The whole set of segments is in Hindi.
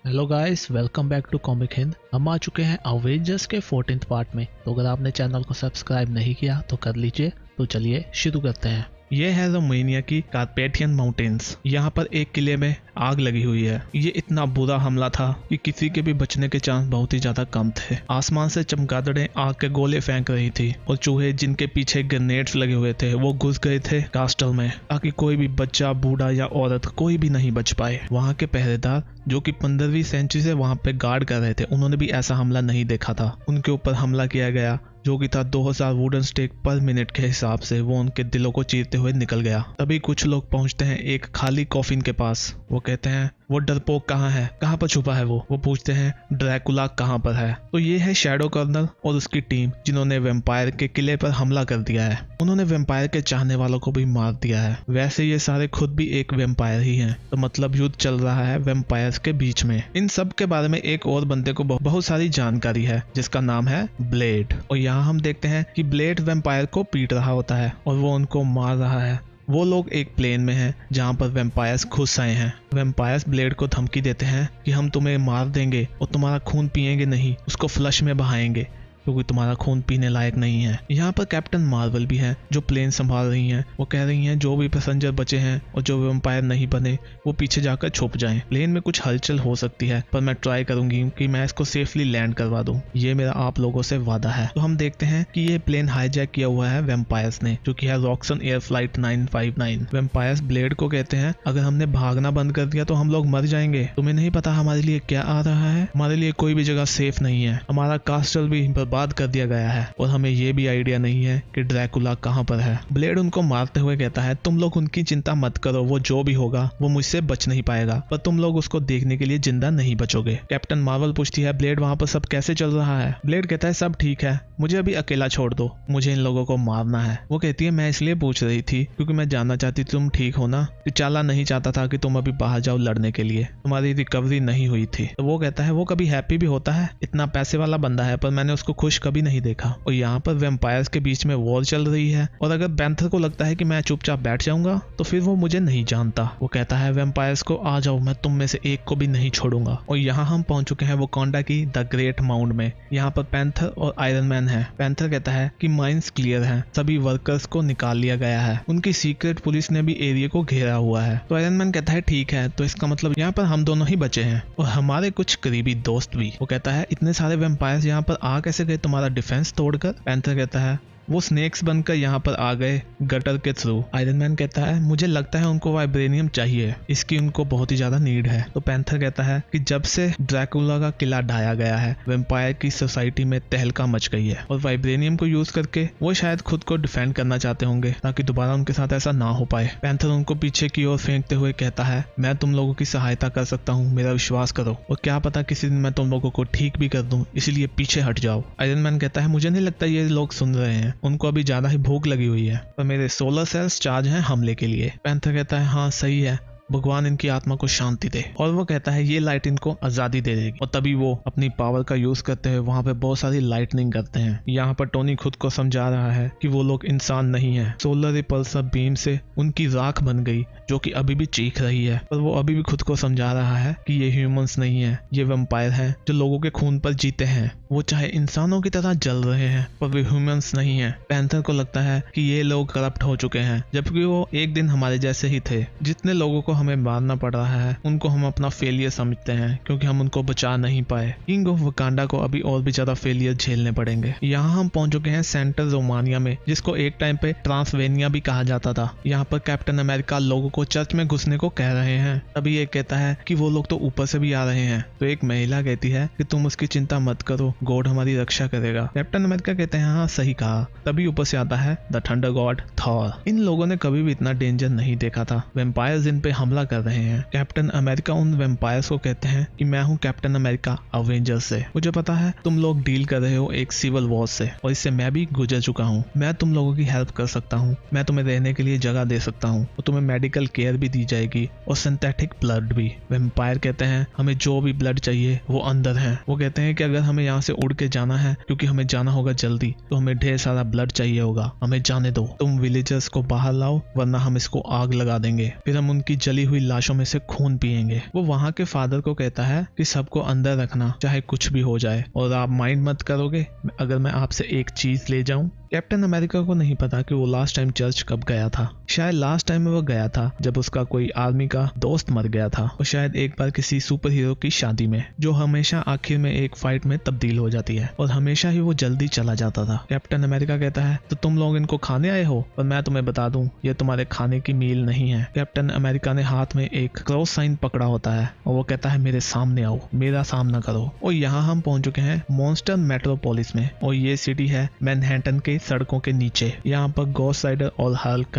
Hello guys, welcome back to comic Hind. हम आ चुके हैं अवेंजर्स के 14th पार्ट में। तो अगर आपने चैनल को सब्सक्राइब नहीं किया तो कर लीजिए। तो चलिए शुरू करते हैं। ये है रोमानिया की कार्पेथियन माउंटेन्स। यहाँ पर एक किले में आग लगी हुई है। ये इतना बुरा हमला था कि किसी के भी बचने के चांस बहुत ही ज्यादा कम थे। आसमान से चमगादड़ें आग के गोले फेंक रही थी और चूहे जिनके पीछे ग्रेनेड्स लगे हुए थे वो घुस गए थे कास्टल में, ताकि कोई भी बच्चा, बूढ़ा या औरत कोई भी नहीं बच पाए। वहाँ के पहरेदार जो कि 15वीं सेंचुरी से वहाँ पे गार्ड कर रहे थे, उन्होंने भी ऐसा हमला नहीं देखा था। उनके ऊपर हमला किया गया जो कि था 2000 वुडन स्टेक पर मिनट के हिसाब से। वो उनके दिलों को चीरते हुए निकल गया। तभी कुछ लोग पहुंचते हैं एक खाली कॉफिन के पास। वो कहते हैं वो डरपोक कहाँ है, कहाँ पर छुपा है वो पूछते हैं ड्रैकुला कहाँ पर है। तो ये है शैडो कर्नल और उसकी टीम, जिन्होंने वेम्पायर के किले पर हमला कर दिया है। उन्होंने वेम्पायर के चाहने वालों को भी मार दिया है। वैसे ये सारे खुद भी एक वेम्पायर ही हैं, तो मतलब युद्ध चल रहा है वेम्पायर्स के बीच में। इन सब के बारे में एक और बंदे को बहुत सारी जानकारी है, जिसका नाम है ब्लेड। और यहाँ हम देखते हैं कि ब्लेड वेम्पायर को पीट रहा होता है और वो उनको मार रहा है। वो लोग एक प्लेन में हैं जहाँ पर वेम्पायर्स घुस आए हैं। वेम्पायर्स ब्लेड को धमकी देते हैं कि हम तुम्हें मार देंगे और तुम्हारा खून पिएंगे नहीं, उसको फ्लश में बहाएंगे क्योंकि तुम्हारा खून पीने लायक नहीं है। यहाँ पर कैप्टन मार्वल भी है जो प्लेन संभाल रही हैं। वो कह रही हैं जो भी पैसेंजर बचे हैं और जो वेम्पायर नहीं बने वो पीछे जाकर छुप जाएं। प्लेन में कुछ हलचल हो सकती है, पर मैं ट्राई करूंगी कि मैं इसको सेफली लैंड करवा दूं। ये मेरा आप लोगों से वादा है। तो हम देखते हैं कि ये प्लेन हाईजैक किया हुआ है वेम्पायर्स ने, जो कि है रॉक्सन एयर फ्लाइट 959। वेम्पायर्स ब्लेड को कहते हैं अगर हमने भागना बंद कर दिया तो हम लोग मर जाएंगे। तुम्हें नहीं पता हमारे लिए क्या आ रहा है? हमारे लिए कोई भी जगह सेफ नहीं है। हमारा कास्टल भी बर्बाद कर दिया गया है और हमें ये भी आइडिया नहीं है कि ड्रैकुला कहाँ पर है। ब्लेड उनको मारते हुए कहता है तुम लोग उनकी चिंता मत करो, वो जो भी होगा वो मुझसे बच नहीं पाएगा, पर तुम लोग उसको देखने के लिए जिंदा नहीं बचोगे। कैप्टन मार्वल पूछती है ब्लेड वहाँ पर सब कैसे चल रहा है? ब्लेड कहता है सब ठीक है, मुझे अभी अकेला छोड़ दो, मुझे इन लोगों को मारना है। वो कहती है मैं इसलिए पूछ रही थी क्योंकि मैं जानना चाहती थी तुम ठीक हो ना। चाला नहीं चाहता था कि तुम अभी बाहर जाओ लड़ने के लिए, तुम्हारी रिकवरी नहीं हुई थी। तो वो कहता है वो कभी हैप्पी भी होता है, इतना पैसे वाला बंदा है, पर मैंने उसको खुश कभी नहीं देखा। और यहाँ पर वेम्पायर्स के बीच में वॉर चल रही है और अगर पैंथर को लगता है कि मैं चुपचाप बैठ जाऊंगा तो फिर वो मुझे नहीं जानता। वो कहता है वेम्पायर्स को आ जाओ, मैं तुम में से एक को भी नहीं छोड़ूंगा। और यहाँ हम पहुंच चुके हैं वकांडा की द ग्रेट माउंट में। यहाँ पर पैंथर और आयरन मैन है। पैंथर कहता है कि माइंस क्लियर है, सभी वर्कर्स को निकाल लिया गया है, उनकी सीक्रेट पुलिस ने भी एरिया को घेरा हुआ है। तो आयरन मैन कहता है ठीक है, तो इसका मतलब यहाँ पर हम दोनों ही बचे हैं और हमारे कुछ करीबी दोस्त भी। वो कहता है इतने सारे वेम्पायर्स यहाँ पर आ कैसे गए तुम्हारा डिफेंस तोड़कर? पैंथर कहता है वो स्नेक्स बनकर यहाँ पर आ गए गटर के थ्रू। आयरन मैन कहता है मुझे लगता है उनको वाइब्रेनियम चाहिए, इसकी उनको बहुत ही ज्यादा नीड है। तो पैंथर कहता है कि जब से ड्रैकुला का किला ढाया गया है वेम्पायर की सोसाइटी में तहलका मच गई है और वाइब्रेनियम को यूज करके वो शायद खुद को डिफेंड करना चाहते होंगे ताकि दोबारा उनके साथ ऐसा ना हो पाए। पैंथर उनको पीछे की ओर फेंकते हुए कहता है मैं तुम लोगों की सहायता कर सकता हूँ, मेरा विश्वास करो, और क्या पता किसी दिन मैं तुम लोगों को ठीक भी कर दूं, इसलिए पीछे हट जाओ। आयरन मैन कहता है मुझे नहीं लगता ये लोग सुन रहे हैं, उनको अभी ज्यादा ही भूख लगी हुई है, पर मेरे सोलर सेल्स चार्ज हैं हमले के लिए। पैंथर कहता है हाँ सही है, भगवान इनकी आत्मा को शांति दे। और वो कहता है ये लाइट इनको आजादी दे देगी। और तभी वो अपनी पावर का यूज करते हुए वहां पे बहुत सारी लाइटनिंग करते हैं। यहाँ पर टोनी खुद को समझा रहा है कि वो लोग इंसान नहीं है। सोलर रिपल्सर बीम से उनकी राख बन गई जो कि अभी भी चीख रही है, पर वो अभी भी खुद को समझा रहा है कि ये ह्यूमंस नहीं है, ये वेम्पायर हैं जो लोगों के खून पर जीते हैं। वो चाहे इंसानों की तरह जल रहे हैं पर वे ह्यूमंस नहीं है। पैंथर को लगता है कि ये लोग करप्ट हो चुके हैं, जबकि वो एक दिन हमारे जैसे ही थे। जितने लोगों को हमें मारना पड़ रहा है उनको हम अपना फेलियर समझते हैं क्योंकि हम उनको बचा नहीं पाए। किंग ऑफ वकांडा को अभी और भी ज्यादा फेलियर झेलने पड़ेंगे। यहाँ हम पहुंच चुके हैं सेंट्रल रोमानिया में, जिसको एक टाइम पे ट्रांसवेनिया भी कहा जाता था। यहाँ पर कैप्टन अमेरिका लोगों को चर्च में घुसने को कह रहे हैं। तभी ये कहता है कि वो लोग तो ऊपर से भी आ रहे हैं। तो एक महिला कहती है कि तुम उसकी चिंता मत करो, गॉड हमारी रक्षा करेगा। कैप्टन अमेरिका कहते हैं हाँ सही कहा। तभी ऊपर से आता है द थंडर गॉड थॉर। इन लोगों ने कभी भी इतना डेंजर नहीं देखा था। वेम्पायर्स इन पे हमला कर रहे हैं। कैप्टन अमेरिका उन वेम्पायर्स को कहते हैं कि मैं हूँ कैप्टन अमेरिका अवेंजर्स से, मुझे पता है तुम लोग डील कर रहे हो एक सिविल वॉर से और इससे मैं भी गुजर चुका हूँ। मैं तुम लोगों की हेल्प कर सकता हूँ, मैं तुम्हें रहने के लिए जगह दे सकता हूँ और तुम्हें मेडिकल केयर भी दी जाएगी और सिंथेटिक ब्लड भी। वेम्पायर कहते हैं हमें जो भी ब्लड चाहिए वो अंदर है। वो कहते हैं कि अगर हमें यहाँ से उड़ के जाना है क्योंकि हमें जाना होगा जल्दी, तो हमें ढेर सारा ब्लड चाहिए होगा, हमें जाने दो, तुम विलेजर्स को बाहर लाओ वरना हम इसको आग लगा देंगे, फिर हम उनकी जली हुई लाशों में से खून पिएंगे। वो वहाँ के फादर को कहता है कि सबको अंदर रखना चाहे कुछ भी हो जाए, और आप माइंड मत करोगे अगर मैं आपसे एक चीज ले जाऊं। कैप्टन अमेरिका को नहीं पता कि वो लास्ट टाइम चर्च कब गया था। शायद लास्ट टाइम में वो गया था जब उसका कोई आर्मी का दोस्त मर गया था, और शायद एक बार किसी सुपर हीरो की शादी में, जो हमेशा आखिर में एक फाइट में तब्दील हो जाती है, और हमेशा ही वो जल्दी चला जाता था। कैप्टन अमेरिका कहता है तो तुम लोग इनको खाने आए हो, और मैं तुम्हें बता दूं ये तुम्हारे खाने की मील नहीं है। कैप्टन अमेरिका ने हाथ में एक क्रॉस साइन पकड़ा होता है और वो कहता है मेरे सामने आओ, मेरा सामना करो। और यहाँ हम पहुंच चुके हैं मॉन्स्टर मेट्रोपोलिस में, और ये सिटी है मैनहट्टन के सड़कों के नीचे। यहाँ पर घोस्ट राइडर और हल्क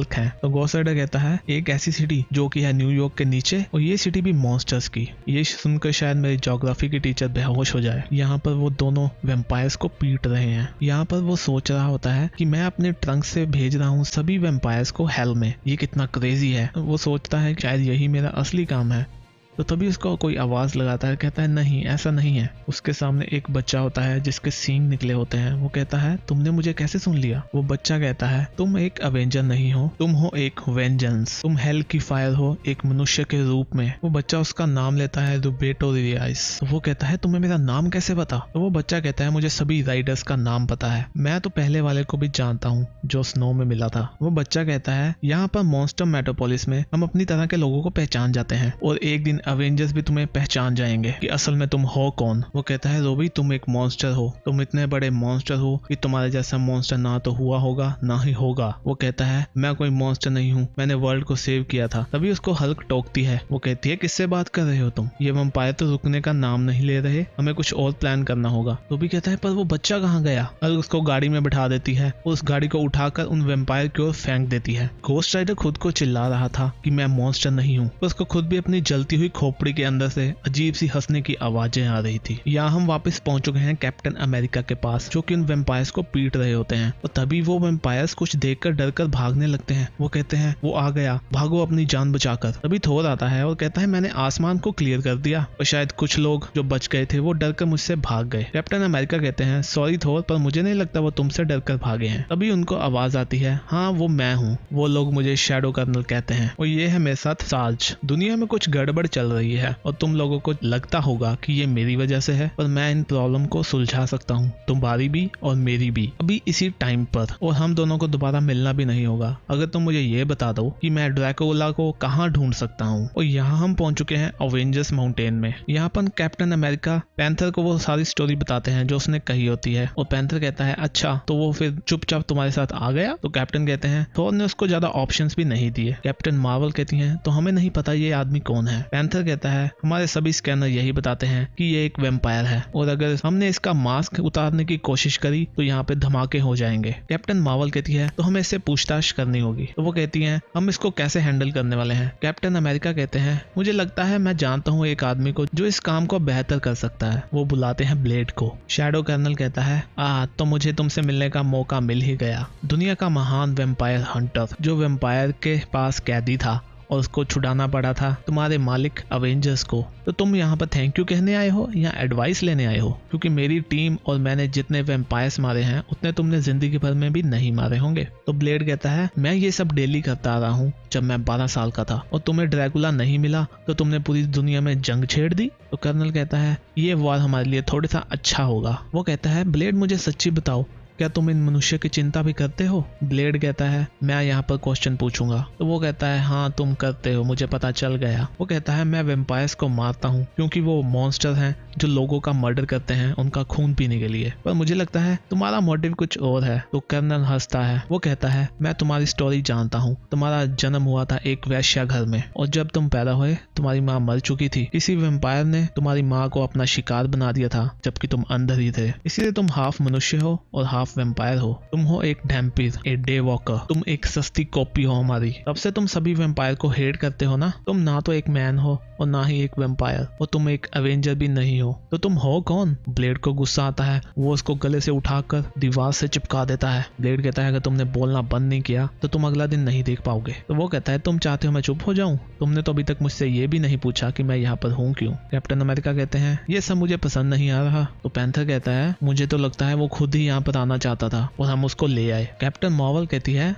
हैं। तो घोस्ट राइडर कहता है एक ऐसी सिटी जो कि है न्यूयॉर्क के नीचे, और ये सिटी भी मॉन्स्टर्स की। ये सुनकर शायद मेरी ज्योग्राफी की टीचर बेहोश हो जाए। यहाँ पर वो दोनों वेम्पायर्स को पीट रहे हैं। यहाँ पर वो सोच रहा होता है कि मैं अपने ट्रंक से भेज रहा हूँ सभी वेम्पायर्स को हेल में, ये कितना क्रेजी है। वो सोचता है शायद यही मेरा असली काम है। तो तभी उसको कोई आवाज लगाता है, कहता है नहीं ऐसा नहीं है। उसके सामने एक बच्चा होता है जिसके सींग निकले होते हैं। वो कहता है तुमने मुझे कैसे सुन लिया। वो बच्चा कहता है तुम एक अवेंजर नहीं हो, तुम हो एक वेंजेंस, तुम हेल की फायर हो एक मनुष्य के रूप में। वो बच्चा उसका नाम लेता है रूबेटो रियाइस। वो कहता है तुम्हें मेरा नाम कैसे पता। तो वो बच्चा कहता है मुझे सभी राइडर्स का नाम पता है, मैं तो पहले वाले को भी जानता हूँ जो स्नो में मिला था। वो बच्चा कहता है यहाँ पर मॉन्स्टर मेट्रोपोलिस में हम अपनी तरह के लोगों को पहचान जाते हैं, और एक दिन अवेंजर्स भी तुम्हें पहचान जाएंगे कि असल में तुम हो कौन। वो कहता है रोबी तुम एक मॉन्स्टर हो, तुम इतने बड़े मॉन्स्टर हो कि तुम्हारे जैसा मॉन्स्टर ना तो हुआ होगा ना ही होगा। वो कहता है मैं कोई मॉन्स्टर नहीं हूँ, मैंने वर्ल्ड को सेव किया था। तभी उसको हल्क टोकती है। वो कहती है किससे बात कर रहे हो तुम, ये वैम्पायर तो रुकने का नाम नहीं ले रहे, हमें कुछ और प्लान करना होगा। रोबी कहता है पर वो बच्चा कहाँ गया। हल्क उसको गाड़ी में बिठा देती है, उस गाड़ी को उठाकर उन वैम्पायर की ओर फेंक देती है। घोस्ट राइडर खुद को चिल्ला रहा था कि मैं मॉन्स्टर नहीं हूँ, उसको खुद भी अपनी जलती हुई खोपड़ी के अंदर से अजीब सी हंसने की आवाजें आ रही थी। यहाँ हम वापस पहुंच चुके हैं कैप्टन अमेरिका के पास, जो कि उन वेम्पायर्स को पीट रहे होते हैं। और तभी वो वेम्पायर्स कुछ देखकर डरकर भागने लगते हैं। वो कहते हैं वो आ गया, भागो अपनी जान बचाकर। तभी थोर आता है और कहता है मैंने आसमान को क्लियर कर दिया, और शायद कुछ लोग जो बच गए थे वो डरकर मुझसे भाग गए। कैप्टन अमेरिका कहते हैं सॉरी थोर, पर मुझे नहीं लगता वो तुमसे डरकर भागे हैं। तभी उनको आवाज आती है हाँ वो मैं हूँ। वो लोग मुझे शैडो कर्नल कहते हैं, और ये है मेरे साथ साज। दुनिया में कुछ गड़बड़ चल रही है और तुम लोगों को लगता होगा कि ये मेरी वजह से है, पर मैं इन प्रॉब्लम को सुलझा सकता हूँ, तुम्हारी भी और मेरी भी, अभी इसी टाइम पर। और हम दोनों को दोबारा मिलना भी नहीं होगा अगर तुम मुझे ये बता दो कि मैं ड्रैकुला को कहाँ ढूंढ सकता हूँ। और यहाँ हम पहुंच चुके हैं अवेंजर्स माउंटेन में। यहाँ पर कैप्टन अमेरिका पैंथर को वो सारी स्टोरी बताते हैं जो उसने कही होती है, और पैंथर कहता है अच्छा तो वो फिर चुपचाप तुम्हारे साथ आ गया। तो कैप्टन कहते हैं थोर ने उसको ज्यादा ऑप्शंस भी नहीं दिए। कैप्टन मार्वल कहती है तो हमें नहीं पता ये आदमी कौन है। पैंथर कहता है हमारे सभी स्कैनर यही बताते हैं कि ये एक वैम्पायर है, और अगर हमने इसका मास्क उतारने की कोशिश करी तो यहाँ पे धमाके हो जाएंगे। कैप्टन मार्वल कहती है तो हमें इससे पूछताछ करनी होगी। तो वो कहती हैं हम इसको कैसे हैंडल करने वाले हैं। कैप्टन अमेरिका कहते हैं मुझे लगता है मैं जानता हूँ एक आदमी को जो इस काम को बेहतर कर सकता है। वो बुलाते हैं ब्लेड को। शैडो कर्नल कहता है तो मुझे तुमसे मिलने का मौका मिल ही गया। दुनिया का महान वैम्पायर हंटर जो वैम्पायर के पास कैदी था और उसको छुड़ाना पड़ा था तुम्हारे मालिक अवेंजर्स को। तो तुम यहाँ पर थैंक यू कहने आए हो या एडवाइस लेने आए हो, क्योंकि मेरी टीम और मैंने जितने वैम्पायर्स मारे हैं उतने तुमने जिंदगी भर में भी नहीं मारे होंगे। तो ब्लेड कहता है मैं ये सब डेली करता आ रहा हूँ जब मैं 12 साल का था, और तुम्हें ड्रैकुला नहीं मिला तो तुमने पूरी दुनिया में जंग छेड़ दी। तो कर्नल कहता है ये वॉर हमारे लिए थोड़ा सा अच्छा होगा। वो कहता है ब्लेड मुझे सच्ची बताओ क्या तुम इन मनुष्य की चिंता भी करते हो। ब्लेड कहता है मैं यहाँ पर क्वेश्चन पूछूंगा। तो वो कहता है हाँ तुम करते हो, मुझे पता चल गया। वो कहता है मैं वेम्पायर्स को मारता हूँ क्योंकि वो मॉन्स्टर हैं जो लोगों का मर्डर करते हैं उनका खून पीने के लिए, पर मुझे लगता है तुम्हारा मोटिव कुछ और है। तो कर्नल हंसता है। वो कहता है मैं तुम्हारी स्टोरी जानता हूँ। तुम्हारा जन्म हुआ था एक वैश्या घर में, और जब तुम पैदा हुए तुम्हारी माँ मर चुकी थी। किसी वेम्पायर ने तुम्हारी माँ को अपना शिकार बना दिया था जबकि तुम अंदर ही थे, इसीलिए तुम हाफ मनुष्य हो और हाफ ऑफ वेम्पायर हो, तुम हो एक डैम्पिर, ए डे वॉकर, तुम एक सस्ती कॉपी हो हमारी। तब से तुम सभी वेम्पायर को हेट करते हो ना। तुम ना तो एक मैन हो और ना ही एक वेम्पायर, और तुम एक अवेंजर भी नहीं हो, तो तुम हो कौन? ब्लेड को गुस्सा आता है, वो उसको गले से उठाकर दीवार से चिपका देता है। ब्लेड कहता है अगर तुमने बोलना बंद नहीं किया तो तुम अगला दिन नहीं देख पाओगे। तो वो कहता है तुम चाहते हो मैं चुप हो जाऊं? तुमने तो अभी तक मुझसे ये भी नहीं पूछा कि मैं यहाँ पर हूँ क्यों। कैप्टन अमेरिका कहते हैं ये सब मुझे पसंद नहीं आ रहा। तो पैंथर कहता है मुझे तो लगता है वो खुद ही यहाँ पर आना चाहता था और हम उसको ले आए। कैप्टन मार्वल कहती है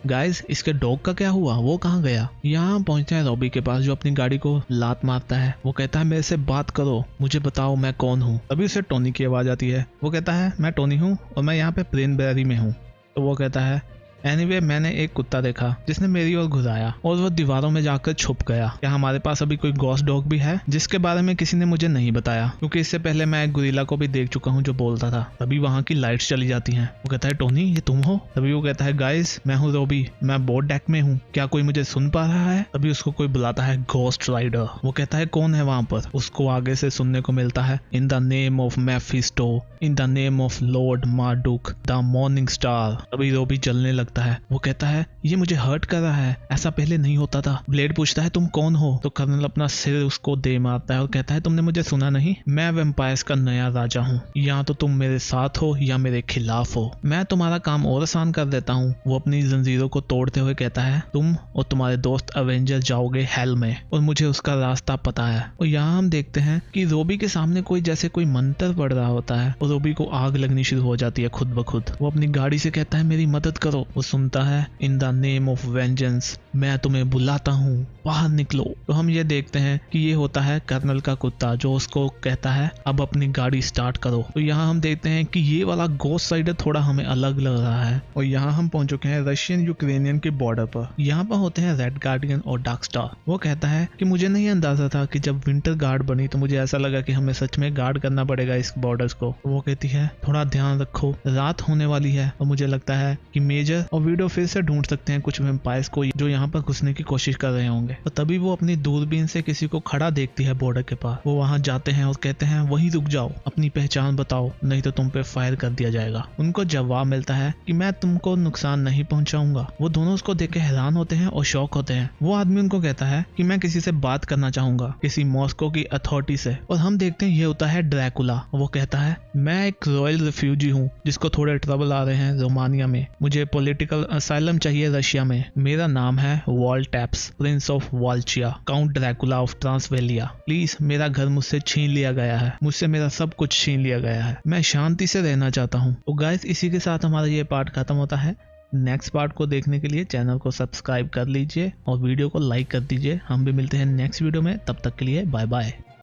गाइस इसके डॉग का क्या हुआ, वो कहाँ गया? यहाँ पहुंचते हैं रॉबी के पास जो अपनी गाड़ी को लात मारता है। वो कहता है मेरे से बात करो, मुझे बताओ मैं कौन हूँ। तभी उसे टोनी की आवाज आती है। वो कहता है मैं टोनी हूँ और मैं यहाँ पे प्लेनबेरी में हूँ। तो वो कहता है एनीवे मैंने एक कुत्ता देखा जिसने मेरी ओर घुराया और वो दीवारों में जाकर छुप गया। क्या हमारे पास अभी कोई गॉस्ट डॉग भी है जिसके बारे में किसी ने मुझे नहीं बताया? क्योंकि इससे पहले मैं एक गुरिल्ला को भी देख चुका हूँ जो बोलता था। तभी वहाँ की लाइट्स चली जाती हैं। वो कहता है टोनी ये तुम हो? तभी वो कहता है गाइस मैं हूँ रॉबी, मैं बोट डेक में हूँ, क्या कोई मुझे सुन पा रहा है? तभी उसको कोई बुलाता है गोस्ट राइडर। वो कहता है कौन है वहाँ पर? उसको आगे से सुनने को मिलता है in the name of Mephisto, in the name of lord Marduk the morning star. तभी रॉबी जलने लगता है। वो कहता है ये मुझे हर्ट कर रहा है, ऐसा पहले नहीं होता था। ब्लेड पूछता है तुम कौन हो? तो कर्नल अपना सिर उसको दे मारता है और कहता है तुमने मुझे सुना नहीं, मैं वेम्पायर्स का नया राजा हूँ। या तो तुम मेरे साथ हो या मेरे खिलाफ हो, मैं तुम्हारा काम और आसान कर देता हूँ। वो अपनी जंजीरों को तोड़ते हुए कहता है तुम और तुम्हारे दोस्त अवेंजर जाओगे हेल में और मुझे उसका रास्ता पता है। और यहाँ हम देखते हैं कि रोबी के सामने कोई जैसे कोई मंत्र पढ़ रहा होता है और रोबी को आग लगनी शुरू हो जाती है खुद ब खुद। वो अपनी गाड़ी से कहता है मेरी मदद करो। वो सुनता है in the name of vengeance, मैं तुम्हें बुलाता हूँ, बाहर निकलो। तो हम ये देखते हैं कि ये होता है कर्नल का कुत्ता जो उसको कहता है अब अपनी गाड़ी स्टार्ट करो। तो यहाँ हम देखते हैं कि ये वाला गोस्ट राइडर थोड़ा हमें अलग लग रहा है। और यहाँ हम पहुंच चुके हैं रशियन यूक्रेनियन के बॉर्डर पर। यहाँ पर होते हैं रेड गार्डियन और डार्क स्टार। वो कहता है कि मुझे नहीं अंदाजा था कि जब विंटर गार्ड बनी तो मुझे ऐसा लगा कि हमें सच में गार्ड करना पड़ेगा इस बॉर्डर्स को। वो कहती है थोड़ा ध्यान रखो, रात होने वाली है और मुझे लगता है कि मेजर और वीडियो फिर से ढूंढ सकते हैं कुछ वेम्पायर्स को जो यहाँ पर घुसने की कोशिश कर रहे होंगे। तो तभी वो अपनी दूरबीन से किसी को खड़ा देखती है बॉर्डर के पास। वो वहां जाते हैं और कहते हैं वहीं रुक जाओ, अपनी पहचान बताओ नहीं तो तुम पे फायर कर दिया जाएगा। उनको जवाब मिलता है कि मैं तुमको नुकसान नहीं पहुंचाऊंगा। वो दोनों उसको देख के हैरान होते हैं और शॉक होते हैं। वो आदमी उनको कहता है कि मैं किसी से बात करना चाहूंगा, किसी मॉस्को की अथॉरिटी से। और हम देखते हैं ये होता है ड्रैकुला। वो कहता है मैं एक रॉयल रिफ्यूजी हूँ जिसको थोड़े ट्रबल आ रहे हैं रोमानिया में, मुझे पॉलिटिकल असाइलम चाहिए रशिया में। मेरा नाम है वॉल टैप्स, prince of Wallachia, count Dracula of Transylvania. Please मेरा घर मुझसे छीन लिया गया है, मुझसे मेरा सब कुछ छीन लिया गया है, मैं शांति से रहना चाहता हूँ। तो गाइस इसी के साथ हमारा ये पार्ट खत्म होता है। नेक्स्ट पार्ट को देखने के लिए चैनल को सब्सक्राइब कर लीजिए और वीडियो को लाइक कर दीजिए। हम भी मिलते हैं नेक्स्ट वीडियो में, तब तक के लिए बाय बाय।